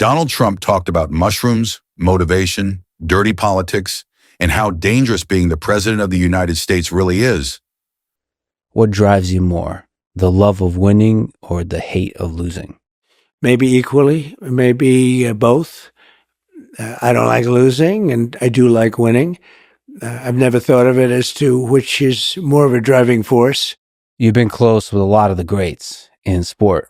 Donald Trump talked about mushrooms, motivation, dirty politics, and how dangerous being the president of the United States really is. What drives you more, the love of winning or the hate of losing? Maybe equally, maybe both. I don't like losing, and I do like winning. I've never thought of it as to which is more of a driving force. You've been close with a lot of the greats in sport.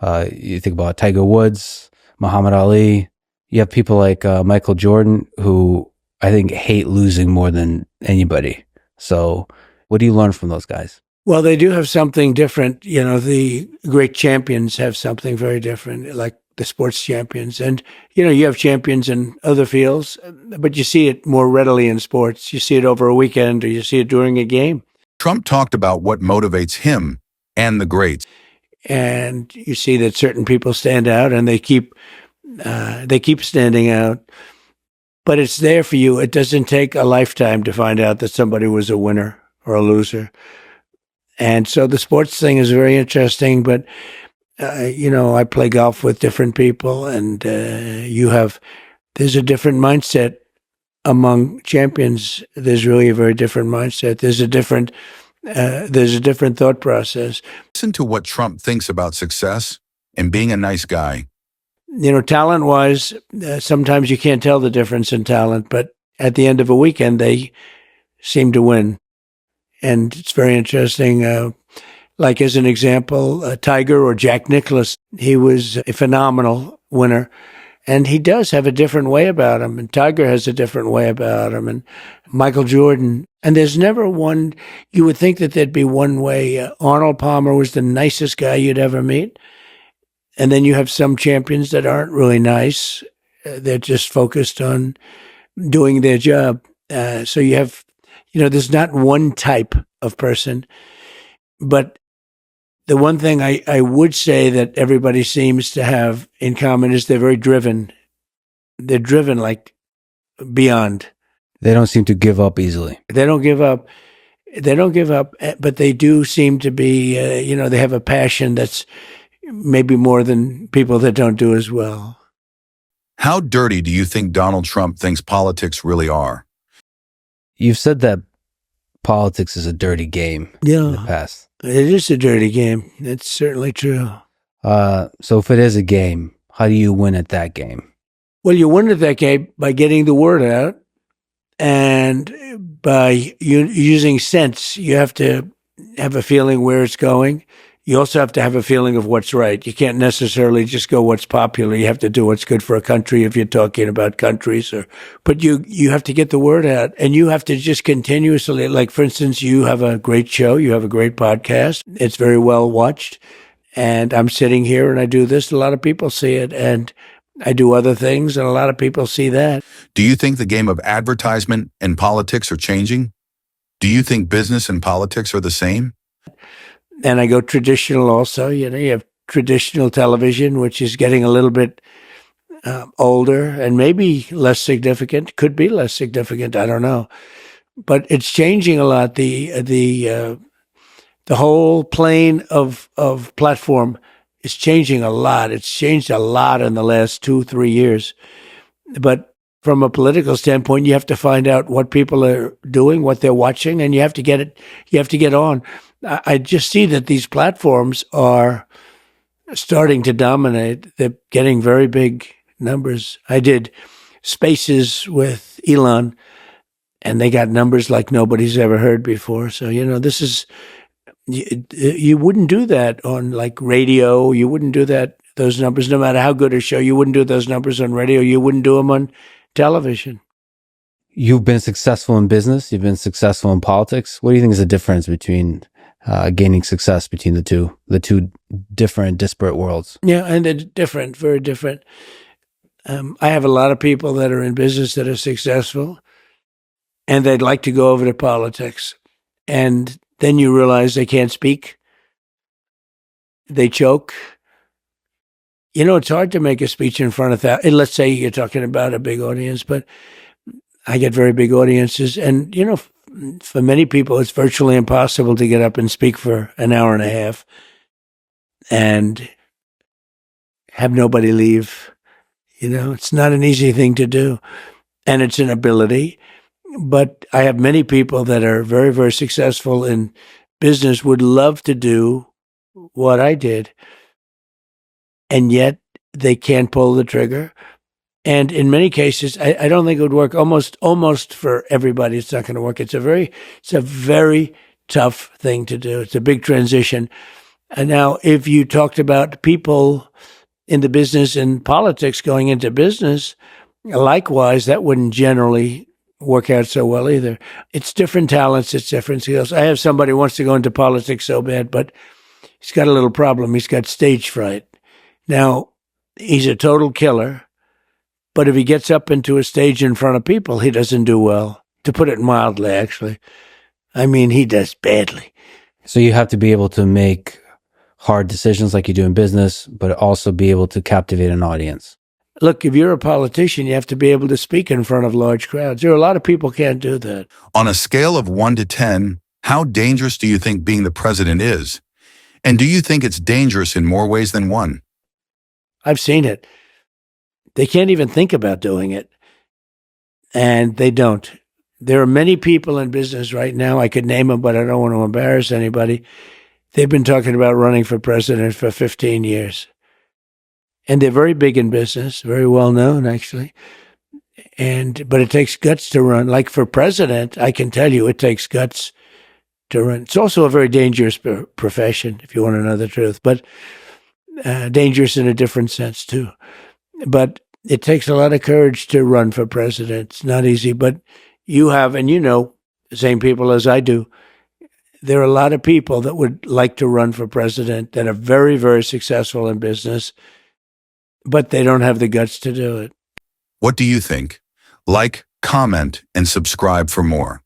You think about Tiger Woods, Muhammad Ali. You have people like Michael Jordan, who I think hate losing more than anybody. So what do you learn from those guys? Well, they do have something different. You know, the great champions have something very different, like the sports champions. And, you know, you have champions in other fields, but you see it more readily in sports. You see it over a weekend or you see it during a game. Trump talked about what motivates him and the greats. And you see that certain people stand out and they keep standing out. But it's there for you. It doesn't take a lifetime to find out that somebody was a winner or a loser. And so the sports thing is very interesting, but you know, I play golf with different people, and there's a different mindset among champions. There's really a very different mindset. There's a different thought process. Listen to what Trump thinks about success and being a nice guy. You know, talent-wise, sometimes you can't tell the difference in talent, but at the end of a weekend, they seem to win. And it's very interesting. Like as an example, Tiger or Jack Nicklaus, he was a phenomenal winner. And he does have a different way about him. And Tiger has a different way about him. And Michael Jordan. And there's never one, you would think that there'd be one way. Arnold Palmer was the nicest guy you'd ever meet. And then you have some champions that aren't really nice. They're just focused on doing their job. So you have, you know, there's not one type of person. But the one thing I would say that everybody seems to have in common is they're very driven. They're driven like beyond. They don't seem to give up easily. They don't give up. They don't give up, but they do seem to be, you know, they have a passion that's maybe more than people that don't do as well. How dirty do you think Donald Trump thinks politics really are? You've said that politics is a dirty game in the past. It is a dirty game. It's certainly true. So if it is a game, how do you win at that game? Well, you win at that game by getting the word out and by using sense. You have to have a feeling where it's going. You also have to have a feeling of what's right. You can't necessarily just go what's popular. You have to do what's good for a country if you're talking about countries. But you have to get the word out, and you have to just continuously, like, for instance, you have a great show. You have a great podcast. It's very well watched. And I'm sitting here and I do this. A lot of people see it. And I do other things, and a lot of people see that. Do you think the game of advertisement and politics are changing? Do you think business and politics are the same? And I go traditional also. You know, you have traditional television, which is getting a little bit older and maybe less significant. Could be less significant. I don't know, but it's changing a lot. The whole plane of platform is changing a lot. It's changed a lot in the last 2-3 years. But from a political standpoint, you have to find out what people are doing, what they're watching, and you have to get it. You have to get on. I just see that these platforms are starting to dominate. They're getting very big numbers. I did Spaces with Elon, and they got numbers like nobody's ever heard before. So, you know, this is, you wouldn't do that on like radio. You wouldn't do those numbers, no matter how good a show. You wouldn't do those numbers on radio. You wouldn't do them on television. You've been successful in business. You've been successful in politics. What do you think is the difference between gaining success between the two different, disparate worlds? Yeah, and they're different, very different. I have a lot of people that are in business that are successful, and they'd like to go over to politics. And then you realize they can't speak. They choke. You know, it's hard to make a speech in front of that. Let's say you're talking about a big audience, but I get very big audiences. And, you know, for many people, it's virtually impossible to get up and speak for an hour and a half and have nobody leave. It's not an easy thing to do, and it's an ability. But I have many people that are very, very successful in business would love to do what I did, and yet they can't pull the trigger. And in many cases, I don't think it would work. Almost for everybody, it's not going to work. It's a very tough thing to do. It's a big transition. And now, if you talked about people in the business and politics going into business, likewise, that wouldn't generally work out so well either. It's different talents. It's different skills. I have somebody who wants to go into politics so bad, but he's got a little problem. He's got stage fright. Now, he's a total killer. But if he gets up into a stage in front of people, he doesn't do well, to put it mildly, actually. I mean, he does badly. So you have to be able to make hard decisions like you do in business, but also be able to captivate an audience. Look, if you're a politician, you have to be able to speak in front of large crowds. There are a lot of people who can't do that. On a scale of 1 to 10, how dangerous do you think being the president is? And do you think it's dangerous in more ways than one? I've seen it. They can't even think about doing it. And they don't. There are many people in business right now. I could name them, but I don't want to embarrass anybody. They've been talking about running for president for 15 years. And they're very big in business, very well known, actually. But it takes guts to run. Like for president, I can tell you it takes guts to run. It's also a very dangerous profession, if you want to know the truth, but dangerous in a different sense, too. But it takes a lot of courage to run for president. It's not easy, but you have, and you know, the same people as I do, there are a lot of people that would like to run for president that are very, very successful in business, but they don't have the guts to do it. What do you think? Like, comment, and subscribe for more.